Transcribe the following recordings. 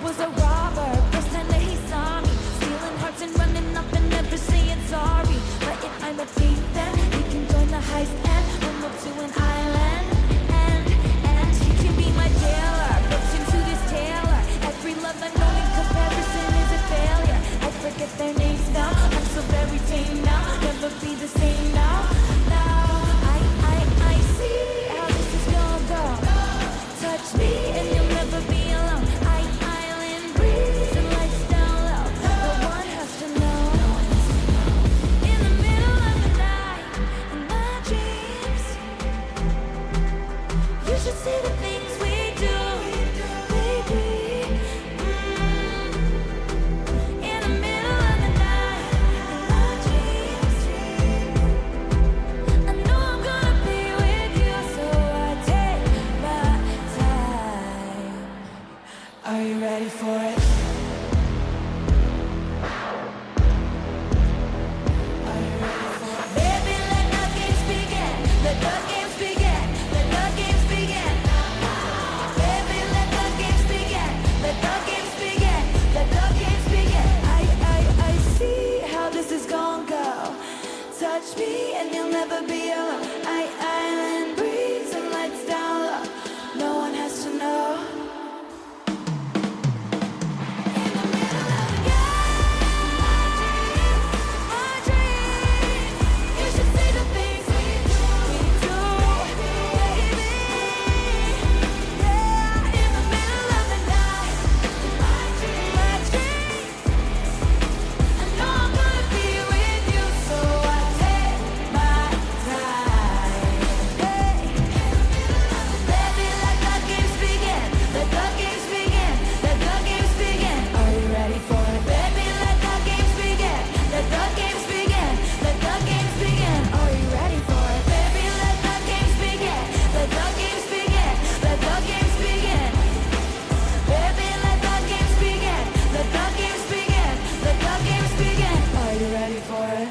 was a robber. First time that he saw me, stealing hearts and running up and never saying sorry. But if I'm a thief, then we can join the heist and run up to an island. And he can be my jailer, Brooklyn to this Taylor. Every love I know in comparison is a failure. I forget their names now, I'm so very tame now. Never be the same now. I see how this is gonna go. Touch me and you'll never be alone. Island breeze and lights down low. No one has to know. In the middle of the night, in my dreams, you should see the things we do, baby. In the middle of the night, in my dreams, I know I'm gonna be with you, so I take my time. Are you ready for it? Are you ready for it? Baby, let the games begin. Let the games begin. Let the games begin. Baby, let the games begin. Let the games begin. Let the games begin. I see how this is gonna go. Touch me and you'll never be alone. Island breeze and lights down low. No one has to know. In the middle of the night, my dreams, you should see the things we do, baby. Yeah, in the middle of the night, my dreams. I know I'm gonna be with you, so I take my time. Hey, baby, let the games begin. Let the games begin. Let the games begin. Are you ready for it, baby? Let the games begin. Let the games begin. Let the games begin. Are you ready for it, baby? Let the games begin. Let the games begin. Let the games begin. Baby, let the games begin. Let the games begin. Let the games begin. Are you ready for it?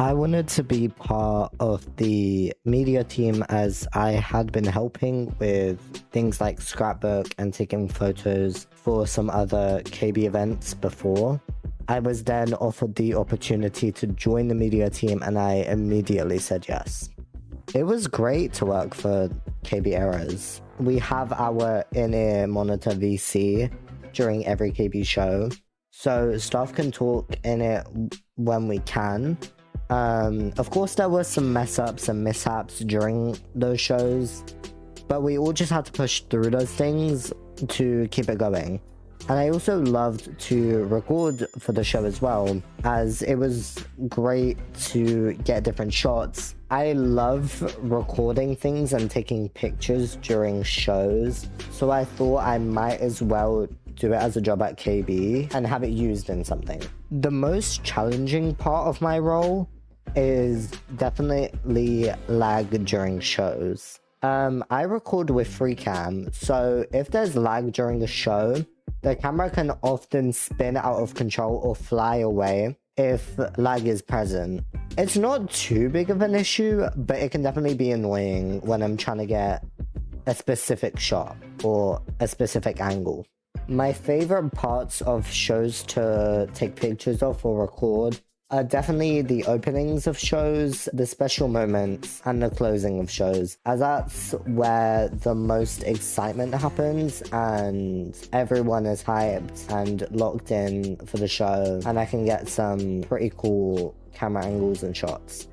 I wanted to be part of the media team as I had been helping with things like scrapbook and taking photos for some other KB events before. I was then offered the opportunity to join the media team and I immediately said yes. It was great to work for KB Eras. We have our in-ear monitor VC during every KB show, so staff can talk in it when we can. Of course, there were some mess-ups and mishaps during those shows, but we all just had to push through those things to keep it going. And I also loved to record for the show as well, as it was great to get different shots. I love recording things and taking pictures during shows, so I thought I might as well do it as a job at KB and have it used in something. The most challenging part of my role is definitely lag during shows. I record with FreeCam, so if there's lag during the show, the camera can often spin out of control or fly away if lag is present. It's not too big of an issue, but it can definitely be annoying when I'm trying to get a specific shot or a specific angle. My favorite parts of shows to take pictures of or record are definitely the openings of shows, the special moments, and the closing of shows, as that's where the most excitement happens and everyone is hyped and locked in for the show, and I can get some pretty cool camera angles and shots.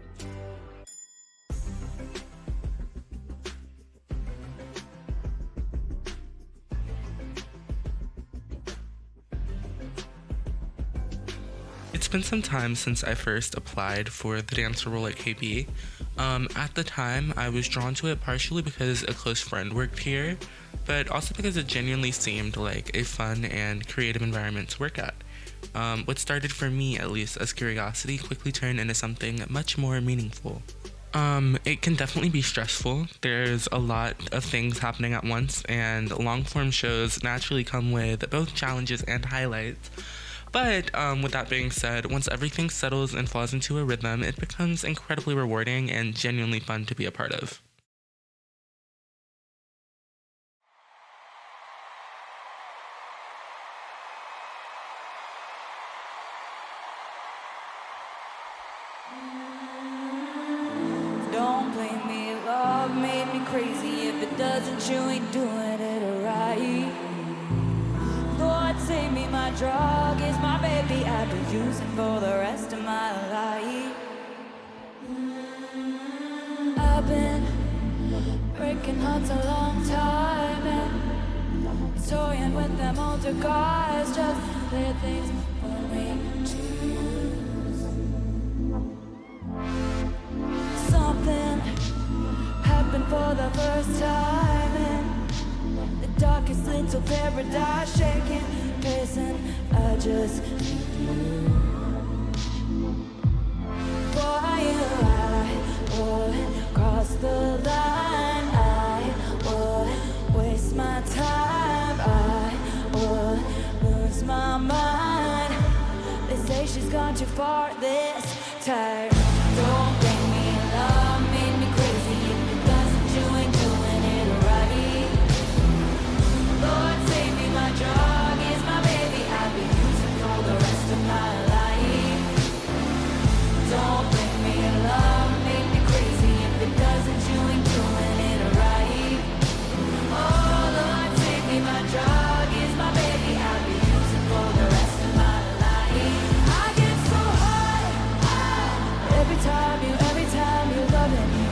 It's been some time since I first applied for the dancer role at KB. At the time, I was drawn to it partially because a close friend worked here, but also because it genuinely seemed like a fun and creative environment to work at. What started for me, at least, as curiosity quickly turned into something much more meaningful. It can definitely be stressful. There's a lot of things happening at once, and long form shows naturally come with both challenges and highlights. But with that being said, once everything settles and falls into a rhythm, it becomes incredibly rewarding and genuinely fun to be a part of. Don't blame me, love made me crazy. If it doesn't, you ain't doing it right. Lord, save me, my drug is my baby. I've been using for the rest of my life. I've been breaking hearts a long time and toying with them older guys, just their things for me to use. Something happened for the first time in the darkest little paradise, shaking, pacing. I just need you. For you, I would cross the line. I would waste my time. I would lose my mind. They say she's gone too far this time. Don't blame me, love made me crazy. If it doesn't, you ain't doing it right. Lord, save me, my drug is my baby. I'll be using for the rest of my life. Don't blame me, love made me crazy. If it doesn't, you ain't doing it right. Oh, Lord, save me, my drug is my baby. I'll be using for the rest of my life. I get so high every time you loving me,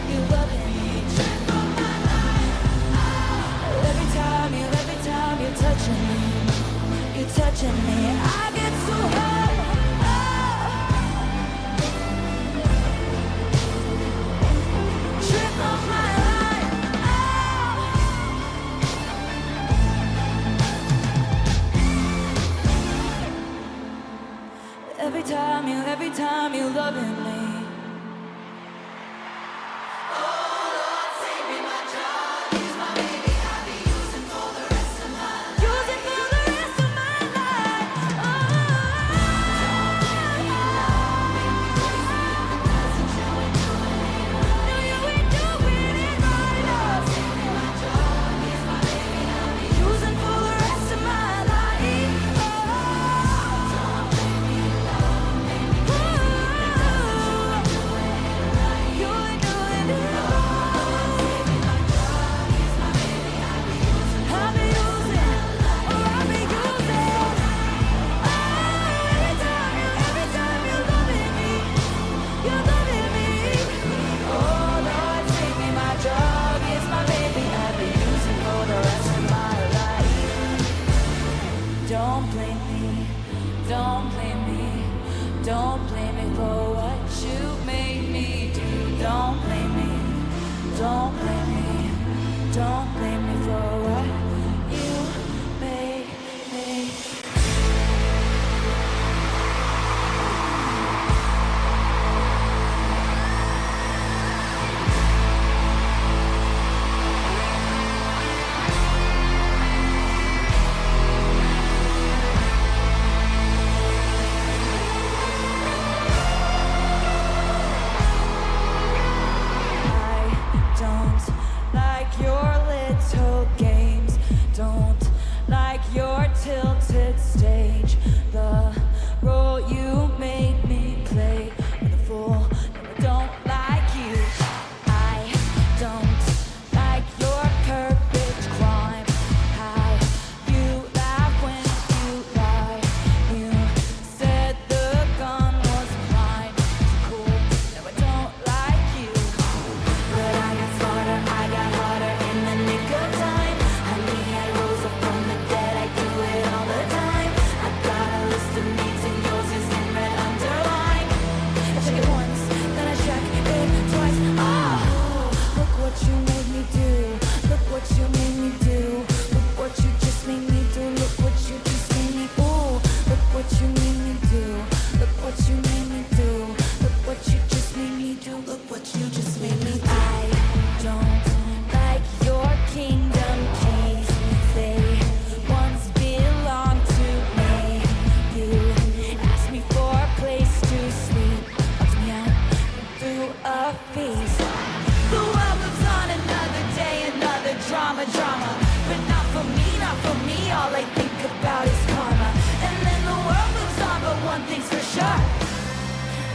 you loving me. Trip on my life. Every time you're touching me, you're touching me. I get so high. Trip on my life. Every time you loving me. Don't blame me, don't blame me, don't blame me for what you made me do. Don't blame me, don't blame me, don't blame me for what you made me. I don't like your lips.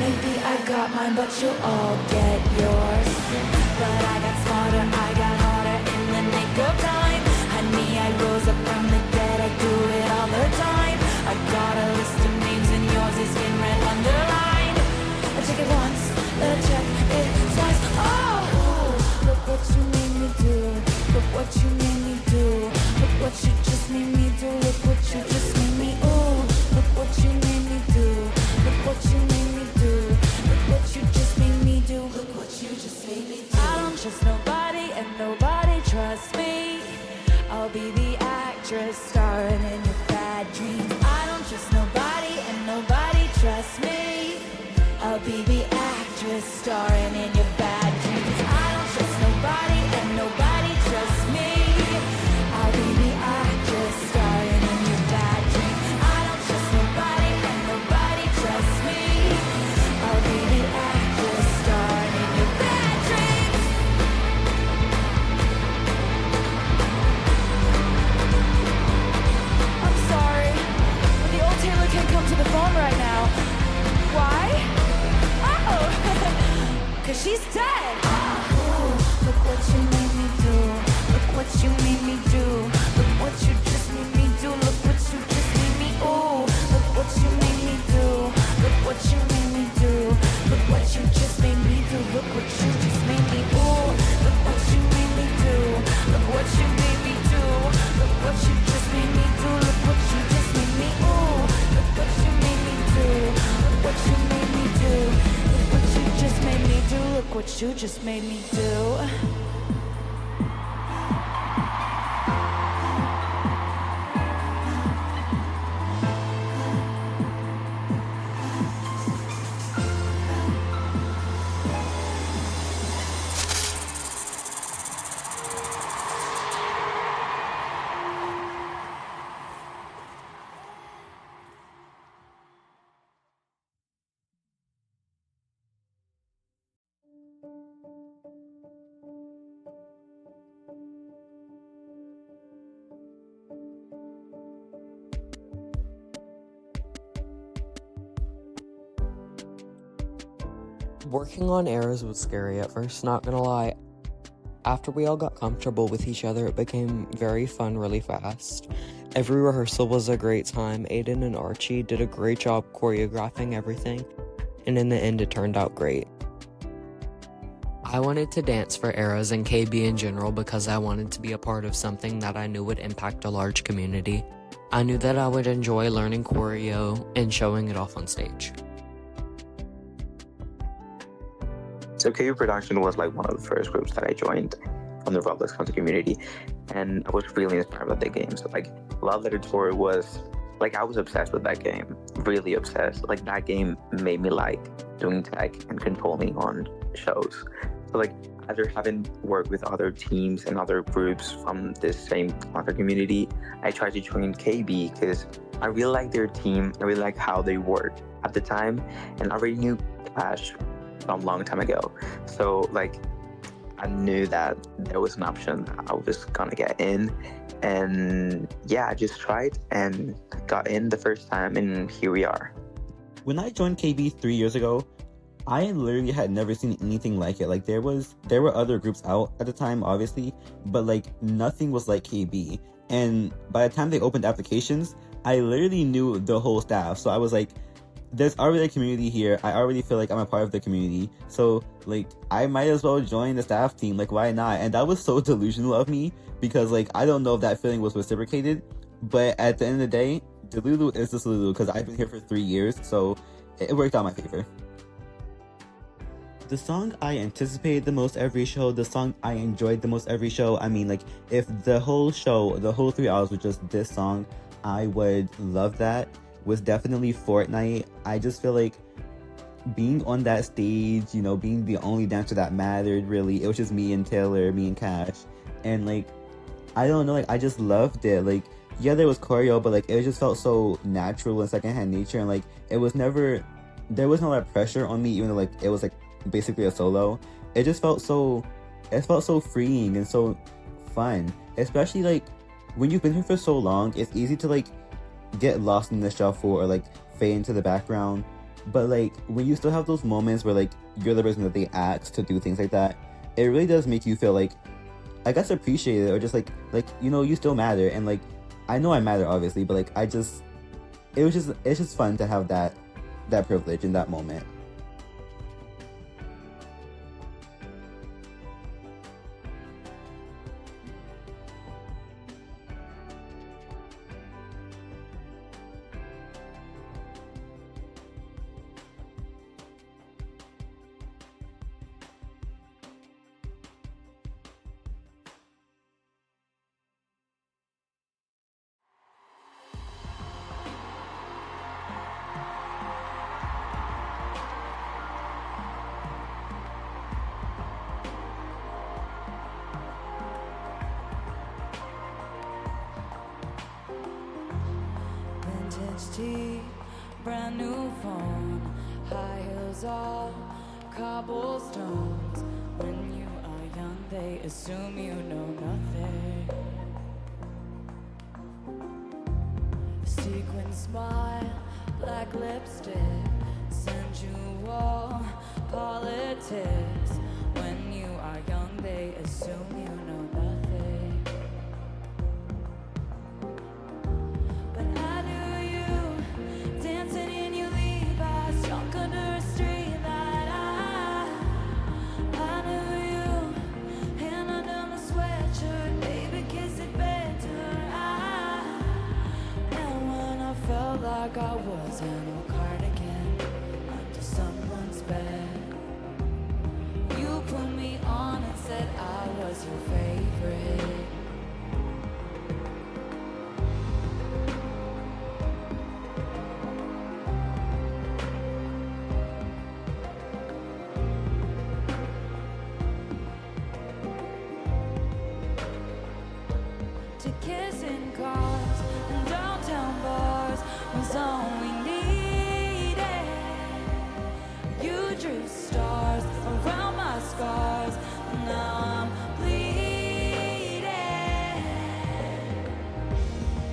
Maybe I got mine, but you'll all get yours. But I got smarter, I got harder in the nick of time. Honey, I rose up from the dead, I do it all the time. I got a list of names and yours is in red underlined. I check it once, then I check it twice. Oh, look what you made me do. Look what you made me do. Look what you just made me do. Look what you just made me. Ooh, look what you made me do. Look what you made me do. Look what you just made me do. Look what you just made me do. I don't trust nobody and nobody trusts me. I'll be the actress starring in your bad dreams. I don't trust nobody and nobody trusts me. I'll be the actress starring in your bad dreams. I don't trust nobody and nobody trusts me. I'll be the actress starring in your bad dreams. I don't trust nobody and nobody trusts me. I'll be the actress starring in your bad dreams. I'm sorry, but the old Taylor can't come to the phone right now. Why? Oh, 'cause she's dead. Oh, look what you made me do. Look what you made me do. Look what you just made me do. Look what you just made me. Ooh, look what you made me do. Look what you made me do. Look what you just made me do. Look what you just made me. Ooh, look what you made me do. Look what you made me do. Look what you just made me do. Look what you just made me. Ooh, look what you made me do. Look what you made me do. Look what you just made me do. Look what you just made me do. Working on Eras was scary at first, not gonna lie. After we all got comfortable with each other, it became very fun really fast. Every rehearsal was a great time. Aiden and Archie did a great job choreographing everything, and in the end it turned out great. I wanted to dance for Eras and KB in general because I wanted to be a part of something that I knew would impact a large community. I knew that I would enjoy learning choreo and showing it off on stage. So KU Production was like one of the first groups that I joined from the Roblox content community, and I was really inspired by the game. So like Love Letter Tour was like, I was obsessed with that game, really obsessed. Like that game made me like doing tech and controlling on shows. So like after having worked with other teams and other groups from this same content community, I tried to join KB because I really like their team. I really like how they work at the time, and I already knew Clash from a long time ago. So like I knew that there was an option I was gonna get in, and yeah, I just tried and got in the first time, and here we are. When I joined KB 3 years ago, I literally had never seen anything like it. Like there were other groups out at the time, obviously, but like nothing was like KB. And by the time they opened applications, I literally knew the whole staff. So I was like, there's already a community here. I already feel like I'm a part of the community. So like I might as well join the staff team. Like why not? And that was so delusional of me because like I don't know if that feeling was reciprocated, but at the end of the day, Delulu is the Delulu because I've been here for 3 years, so it worked out in my favor. The song I anticipated the most every show, the song I enjoyed the most every show, I mean like if the whole show, the whole 3 hours was just this song, I would love that, was definitely Fortnite. I just feel like being on that stage, you know, being the only dancer that mattered really, it was just me and Taylor, me and Cash, and like, I don't know, like I just loved it. Like yeah, there was choreo, but like it just felt so natural and secondhand nature, and like it was never, there wasn't a lot of pressure on me, even though like it was like basically a solo. It just felt so, it felt so freeing and so fun, especially like when you've been here for so long. It's easy to like get lost in the shuffle or like fade into the background, But like when you still have those moments where like you're the person that they ask to do things like that, it really does make you feel like I got to appreciate it, or just like you still matter. And like I know I matter obviously, but like it's just fun to have that privilege in that moment. Vintage tea, brand new phone, high heels all cobblestones. When you are young, they assume you know nothing. Sequin smile, black lipstick, sensual politics. When you are young, they assume you know nothing. But I knew you dancing in your Levi's, drunk under a street light. I knew you hand under my sweatshirt, baby, kiss it better. And when I felt like I was in a cardigan under someone's bed, you put me on and said I was your favorite. To kiss in cars and downtown bars was all we needed. You drew stars around my scars, now I'm bleeding.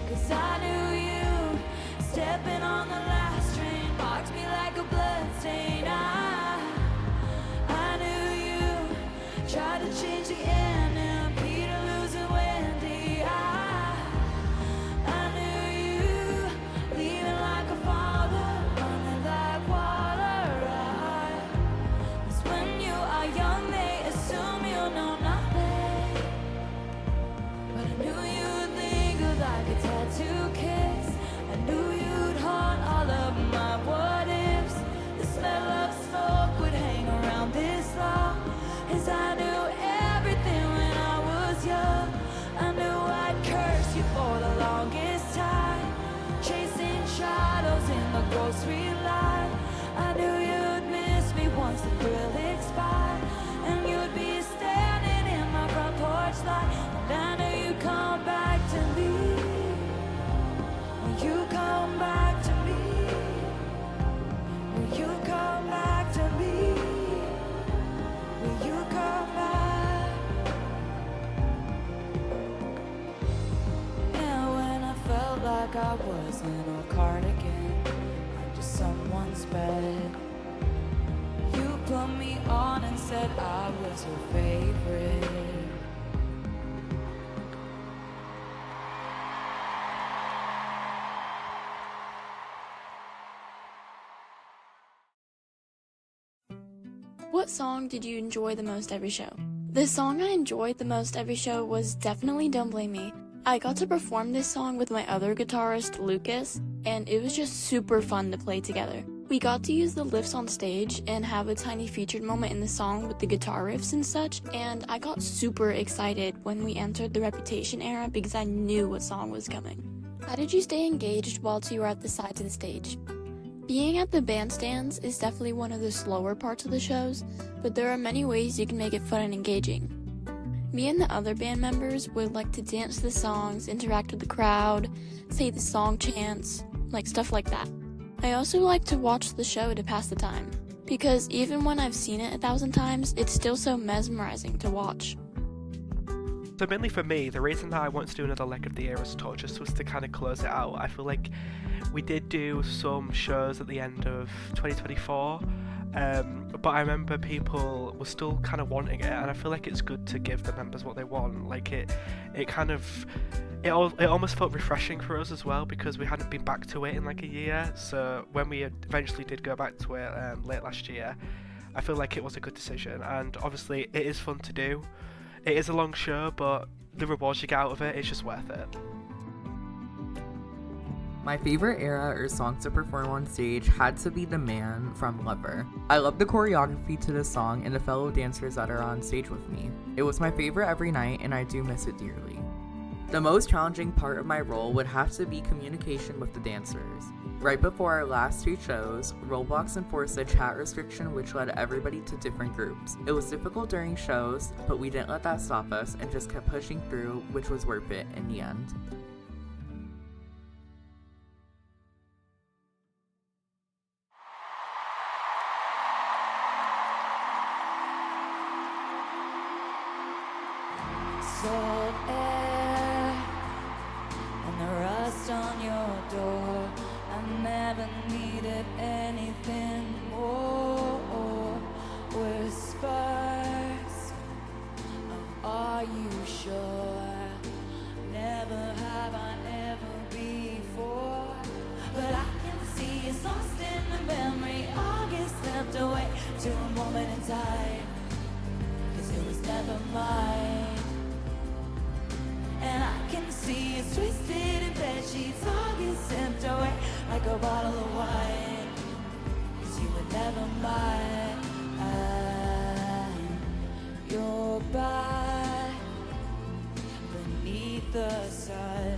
'Cause I knew you stepping on the last train marked me like a bloodstain. I knew you tried to change the end and Peter losing Wendy. I knew you leaving like a father, running like water. Cause when you are young, they assume you know nothing. But I knew you'd linger like a tattoo kiss. I knew you'd haunt all of my what ifs. The smell of smoke would hang around this long. As I knew everything when I was young. I knew I'd curse you for the longest time, chasing shadows in the grocery line. I knew you'd miss me once the thrill expired, and you'd be standing in my front porch light. And I knew you'd come back to me. Will you come back to me? Will you come back to me? Will you come back? And when I felt like I was in a cardigan under someone's bed, you put me on and said I was your favorite. What song did you enjoy the most every show? The song I enjoyed the most every show was definitely Don't Blame Me. I got to perform this song with my other guitarist, Lucas, and it was just super fun to play together. We got to use the lifts on stage and have a tiny featured moment in the song with the guitar riffs and such, and I got super excited when we entered the Reputation era because I knew what song was coming. How did you stay engaged whilst you were at the sides of the stage? Being at the bandstands is definitely one of the slower parts of the shows, but there are many ways you can make it fun and engaging. Me and the other band members would like to dance to the songs, interact with the crowd, say the song chants, like stuff like that. I also like to watch the show to pass the time, because even when I've seen it 1,000 times, it's still so mesmerizing to watch. So mainly for me, the reason that I want to do another leg of the Eras tour just was to kind of close it out. I feel like We did do some shows at the end of 2024, but I remember people were still kind of wanting it, and I feel like it's good to give the members what they want. Like it almost felt refreshing for us as well, because we hadn't been back to it in like a year. So when we eventually did go back to it late last year, I feel like it was a good decision, and obviously it is fun to do. It is a long show, but the rewards you get out of it, it's just worth it. My favorite era or song to perform on stage had to be The Man from Lover. I love the choreography to this song and the fellow dancers that are on stage with me. It was my favorite every night, and I do miss it dearly. The most challenging part of my role would have to be communication with the dancers. Right before our last 2 shows, Roblox enforced a chat restriction which led everybody to different groups. It was difficult during shows, but we didn't let that stop us and just kept pushing through, which was worth it in the end. Salt air and the rust on your door. I never needed anything more. Whispers of "Are you sure?" Never have I ever before. But I can see it's lost in the memory. August slipped away to a moment in time, 'cause it was never mine. And I can see it's twisted in bed sheets. August slipped away like a bottle of wine, 'cause you were never mine. You're by beneath the sun,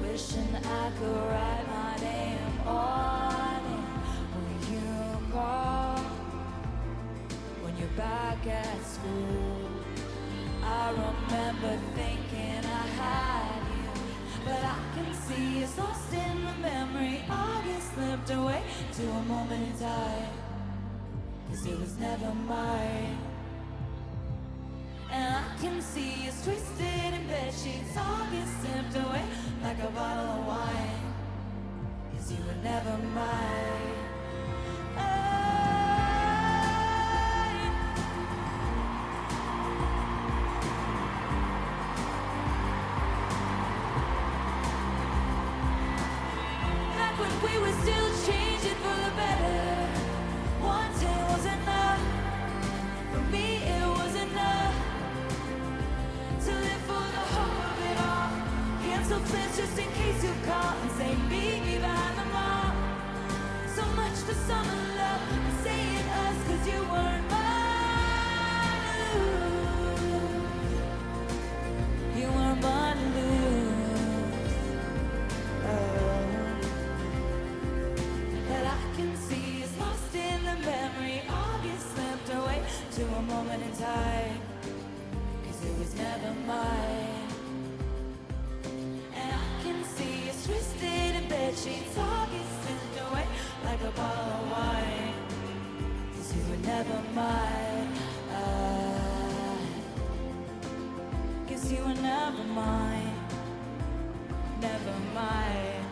wishing I could write my name on it. When you call, when you're back at school, I remember thinking I had you, but I can see it's lost in the memory. August slipped away to a moment in time, 'cause it was never mine. And I can see it's twisted in bed sheets. August slipped away like a bottle of wine, 'cause you were never mine. We were still changing for the better. One day was enough. For me it was enough to live for the hope of it all. Cancel plans just in case you call and say meet me behind the mall. So much for summer love and saying us, 'cause you weren't mine to lose. You weren't mine to lose. To a moment in time, 'cause it was never mine. And I can see it's twisted in bed sheets. August slipped away like a bottle of wine, 'cause you were never mine. 'Cause you were never mine. Never mine.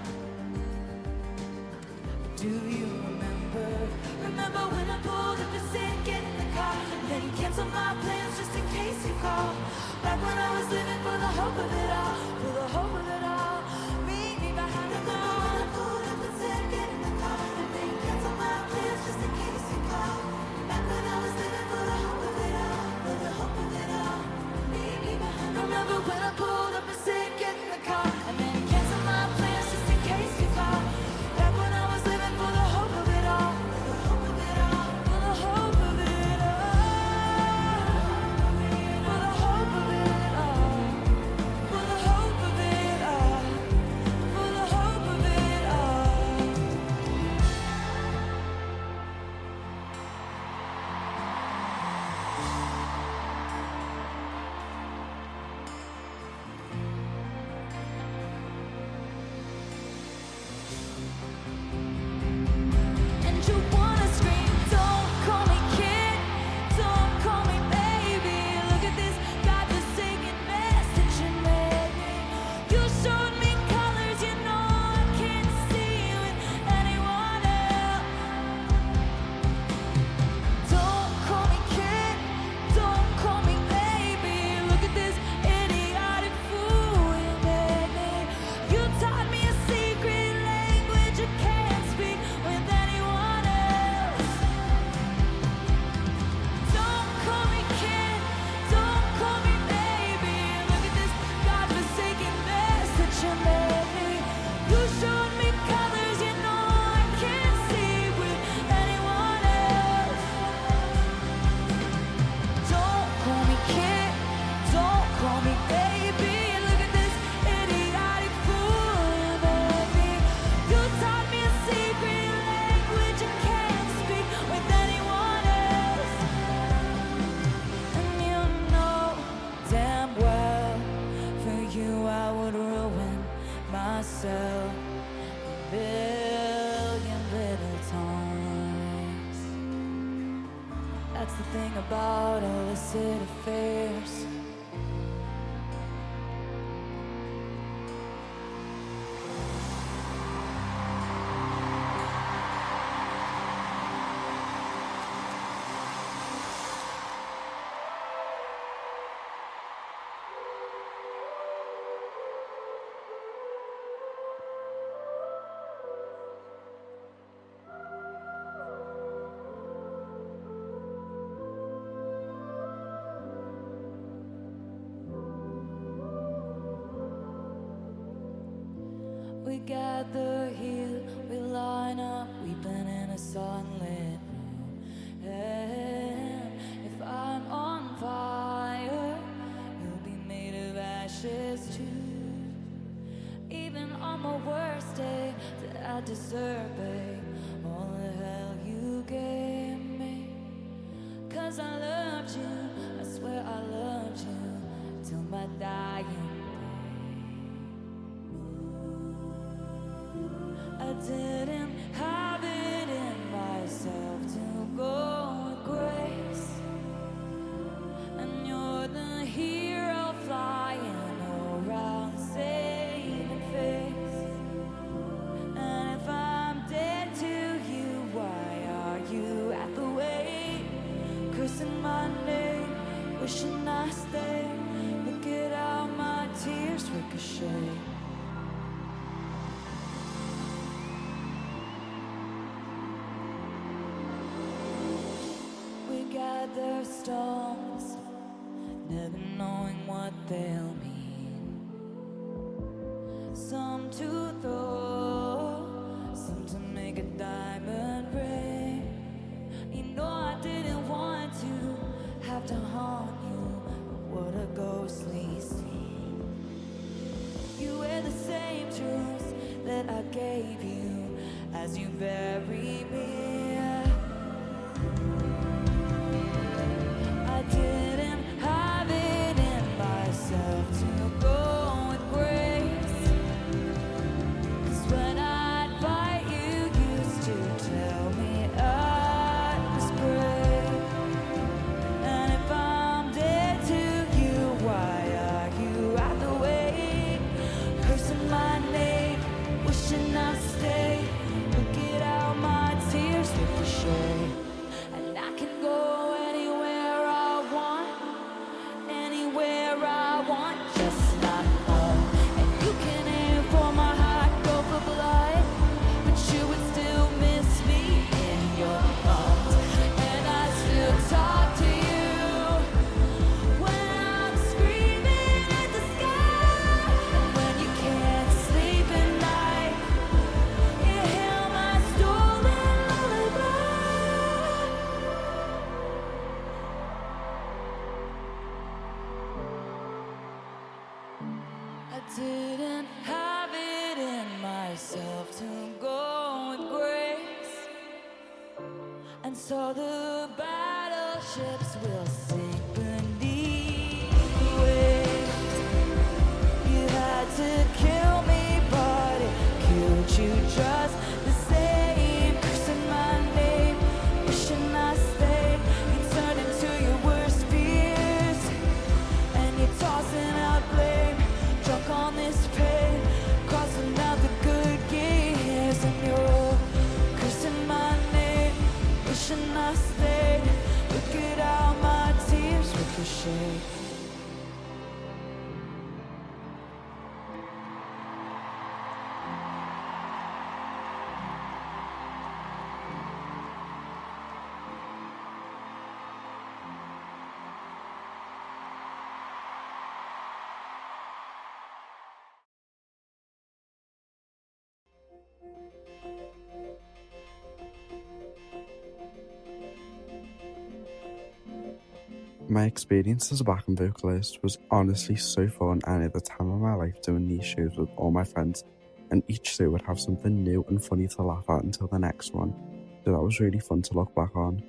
Do you remember? Remember when I pulled up and said get in the car, and then canceled my plans just in case you call. Back when I was living for the hope of it all, for the hope of it all. Meet me behind the door. When I pulled up and said get in the car, and then canceled my plans just in case you call. Back when I was living for the hope of it all, for the hope of it all. Meet me behind the door. Remember when I pulled up and said get in the car, and then canceled my plans just in case you call. Back when I was living for the hope of it all, for the hope of it all, for the hope of it all, for the hope of it all, for the hope of it all, for the hope of it all. And you wanna scream, don't call me kid, don't call me baby. Look at this God-forsaken mess that you made me. You showed me colors you know I can't see. billion little times. That's the thing about illicit affairs. We gather here, we line up, weeping in a sunlit room. And if I'm on fire, you'll be made of ashes too. Even on my worst day, that I deserve, babe, all the hell you gave me. 'Cause I loved you, I swear I loved you, till my dying. I didn't have it in myself to go with grace. And you're the hero flying around saving face. And if I'm dead to you, why are you at the wake? Cursing my name, wishing I stayed. Look at how my tears ricochet. Gather stones, never knowing what they'll mean. Some to throw, some to make a diamond ring. You know I didn't want to have to haunt you, but what a ghostly scene. You wear the same truths that I gave you as you bury me. I didn't have it in myself to go with grace. 'Cause when I'd fight, you used to tell me I was great. And if I'm dead to you, why are you at the wake? Cursing my name, wishing I stayed. Look at how my tears ricochet. And I can go anywhere I want, just not home. And you can aim for my heart, go for blood, but you would still miss me in your arms. And I still talk to you when I'm screaming at the sky. And when you can't sleep at night, you hear my stolen lullaby. I didn't have it in myself to go with grace. And so the battleships will sink beneath the waves. You had to kill me, but it killed you just the same. Cursing my name, wishing I stayed. You turned into your worst fears, and you're tossing out blame, drunk on this pain, crossing out the good years. And you're cursing my name, wishing I stayed. Look at how my tears ricochet. My experience as a backing vocalist was honestly so fun, and at the time of my life doing these shows with all my friends, and each show would have something new and funny to laugh at until the next one, so that was really fun to look back on.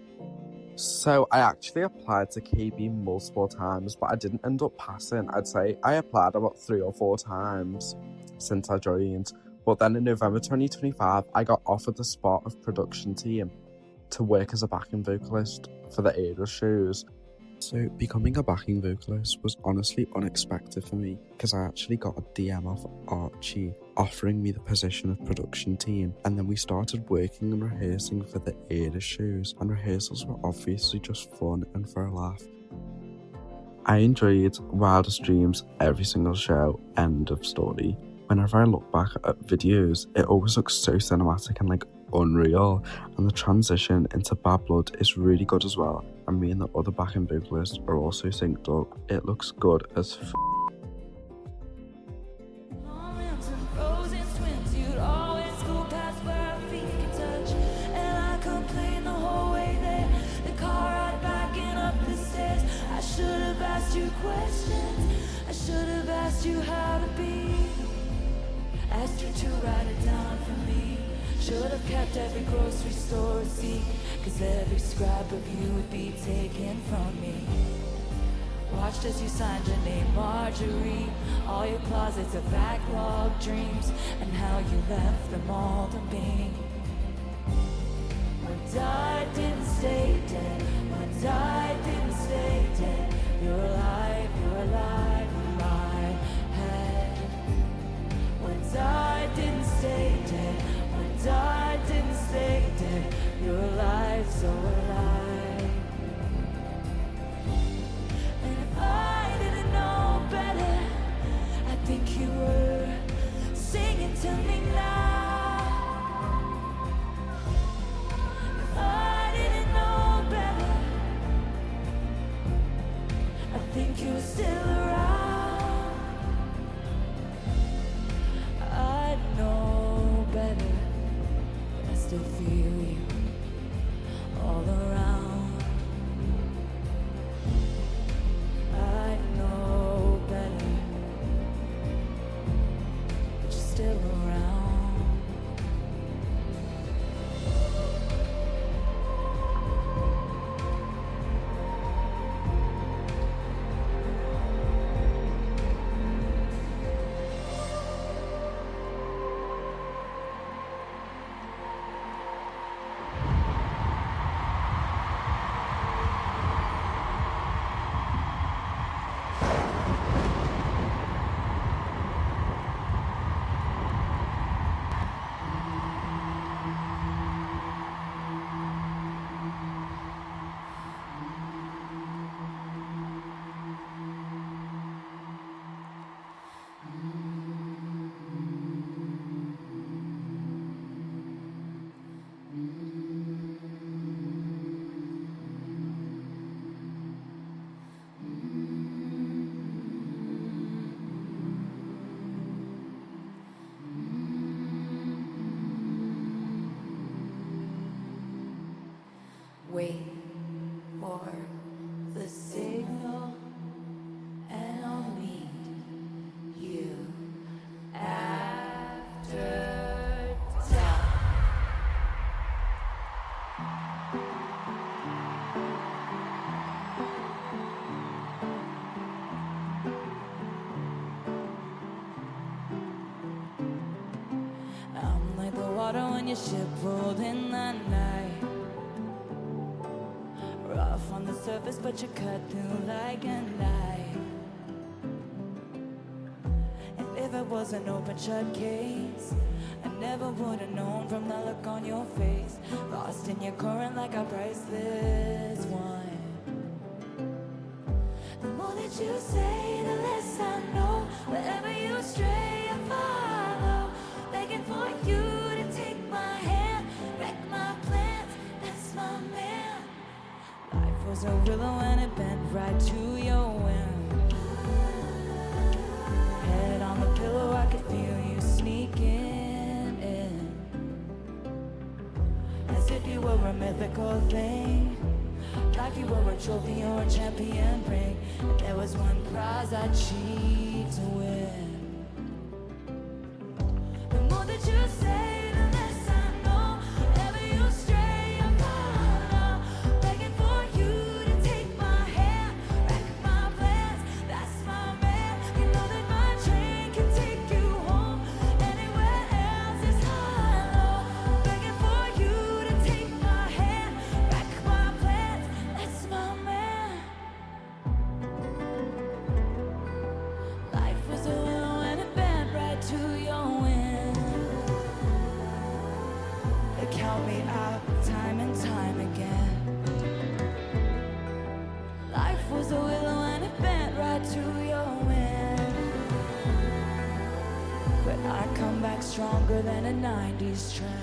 So I actually applied to KB multiple times, but I didn't end up passing. I'd say I applied about 3 or 4 times since I joined, But then in November 2025, I got offered the spot of production team to work as a backing vocalist for the Era shows. So becoming a backing vocalist was honestly unexpected for me because I actually got a DM off Archie offering me the position of production team, and then we started working and rehearsing for the Era shows, and rehearsals were obviously just fun and for a laugh. I enjoyed Wildest Dreams every single show, end of story. Whenever I look back at videos, it always looks so cinematic and like unreal, and the transition into Bad Blood is really good as well, and me and the other backing vocalists are also synced up. It looks good as f***. Moments and frozen twins, you'd always go past where our feet could touch, and I complained the whole way there. The car ride backing up the stairs. I should have asked you questions. I should have asked you how to be. Asked you to write it down for me. Should have kept every grocery store receipt, 'cause every scrap of you would be taken from me. Watched as you signed your name, Marjorie. All your closets of backlog dreams, and how you left them all to me. When I didn't stay dead, when I didn't stay dead, you're alive in my head. When I didn't stay dead, when I didn't stay dead, you're alive, so alive. And if I didn't know better, I think you were singing to me now. If I didn't know better, I think you were still around. I know better, but I still feel you all around. I know better, but you're still around. Wait for the signal, and I'll meet you after dark. I'm like the water when your ship rolled in the night. Rough on the surface, but you cut through like a knife. And if it was an open shut case, I never would have known from the look on your face. Lost in your current like a priceless wine. The more that you say, the less I know. Wherever you stray, I follow. Begging for you to take my hand, wreck my plans, that's my man. Life was a willow and it bent right to your whim. Head on the pillow, I could feel you sneaking in, as if you were a mythical thing, like you were a trophy or a champion ring. And there was one prize I'd cheat to win. The more that you say, the less I know. Wherever you stray, I follow. Begging for you to take my hand, wreck my plans, that's my man. You know that my train can take you home, anywhere else. brought me out time and time again. Life was a willow and it bent right to your wind. But I come back stronger than a 90s trend.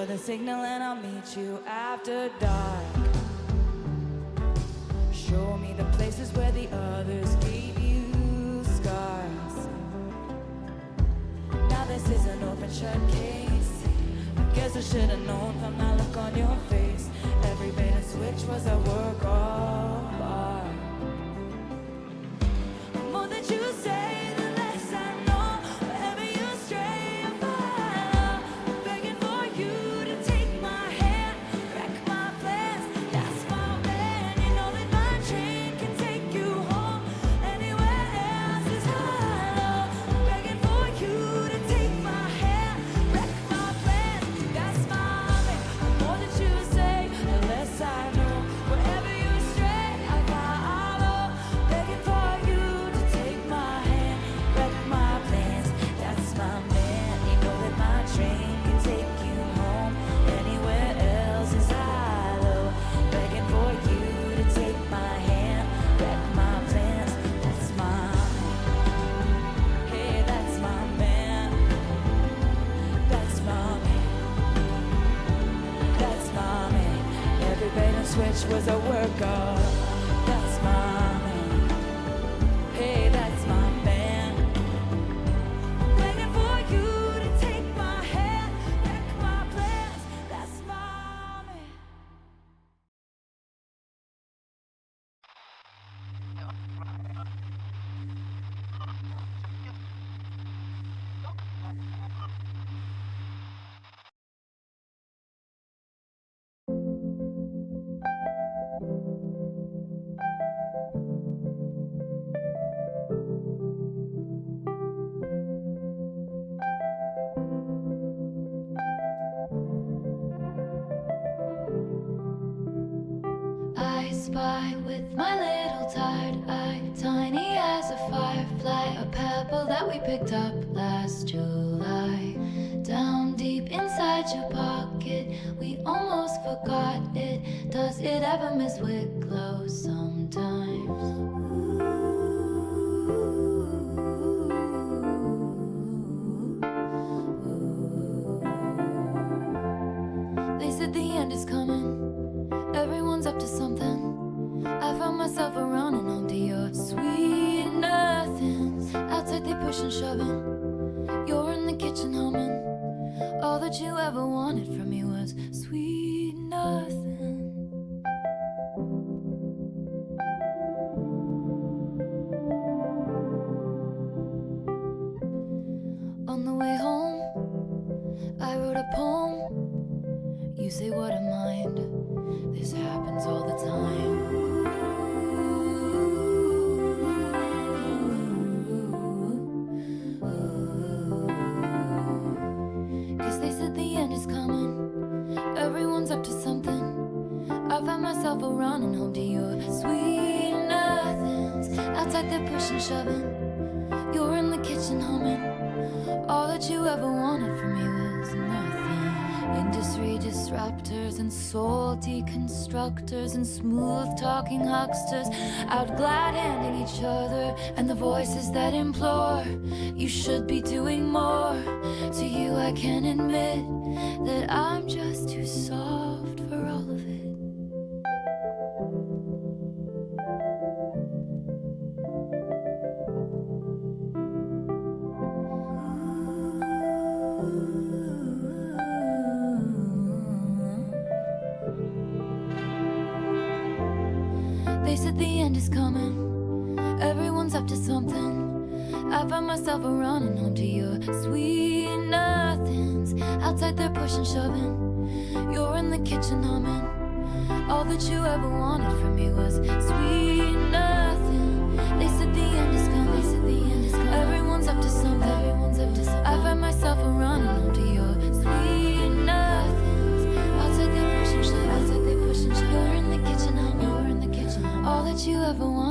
The signal and I'll meet you after dark. Show me the places where the others gave you scars. Now this is an open shut case. I guess I should have known from that look on your face. Every bait and switch was a work of art. The more that you say, the less I know. Wherever you stray, I follow. Begging for you. Switch was a work of, that's my man. Hey, that's my man. Begging for you to take my hand, wreck my plans, that's my man. I spy with my little tired eye, tiny as a firefly, a pebble that we picked up last July. Down deep inside your pocket, we almost forgot it. Does it ever miss Wicklow sometimes? They said the end is coming. Everyone's up to something. I found myself around and onto your sweet nothings. Outside they push and shoving. You're in the kitchen humming. All that you ever wanted from me was sweet nothing. On the way home, I wrote a poem. You say what a mind. This happens all the time. Cause they said the end is coming. Everyone's up to something. I found myself around and home to your sweet nothings. Outside they're pushing, shoving. You're in the kitchen humming. All that you ever wanted from me was nothing. Industry disruptors and soul deconstructors and smooth talking hucksters out glad handing each other, and the voices that implore you should be doing more. To you I can admit that I'm just too soft for all of it. They said the end is coming. Everyone's up to something. I found myself around and home to your sweet nothings. Outside they're pushing, shoving. You're in the kitchen humming. All that you ever wanted from me was sweet nothing. They said the end is coming. Everyone's up to something. I find myself running onto your sweet nothings. Outside they push and shove. You're in the kitchen, I know. All that you ever wanted.